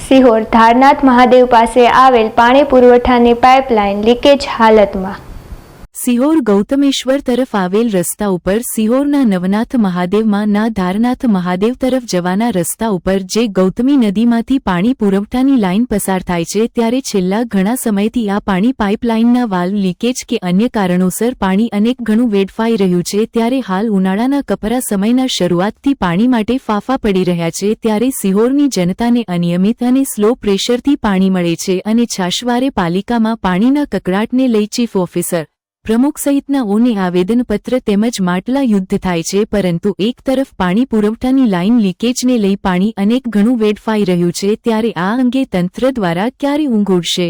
સિહોર ધારનાથ મહાદેવ પાસે આવેલ પાણી પુરવઠાની પાઇપલાઇન લીકેજ હાલતમાં। સિહોર ગૌતમેશ્વર તરફ આવેલ રસ્તા ઉપર સિહોરના નવનાથ મહાદેવમાં ના ધારનાથ મહાદેવ તરફ જવાના રસ્તા ઉપર જે ગૌતમી નદીમાંથી પાણી પુરવઠાની લાઇન પસાર થાય છે ત્યારે છેલ્લા ઘણા સમયથી આ પાણી પાઇપલાઇનના વાલ્વ લીકેજ કે અન્ય કારણોસર પાણી અનેક ગણું વેડફાઈ રહ્યું છે। ત્યારે હાલ ઉનાળાના કપરા સમયના શરૂઆતથી પાણી માટે ફાફા પડી રહ્યા છે ત્યારે સિહોરની જનતાને અનિયમિત અને સ્લો પ્રેશરથી પાણી મળે છે અને છાશવારે પાલિકામાં પાણીના કકળાટને લઈ ચીફ ઓફિસર પ્રમુખ સહિતનાઓને આવેદનપત્ર તેમજ માટલા યુદ્ધ થાય છે, પરંતુ એક તરફ પાણી પુરવઠાની લાઇન લીકેજને લઈ પાણી અનેક ગણું વેડફાઈ રહ્યું છે ત્યારે આ અંગે તંત્ર દ્વારા ક્યારે ઊંઘ ઉડશે?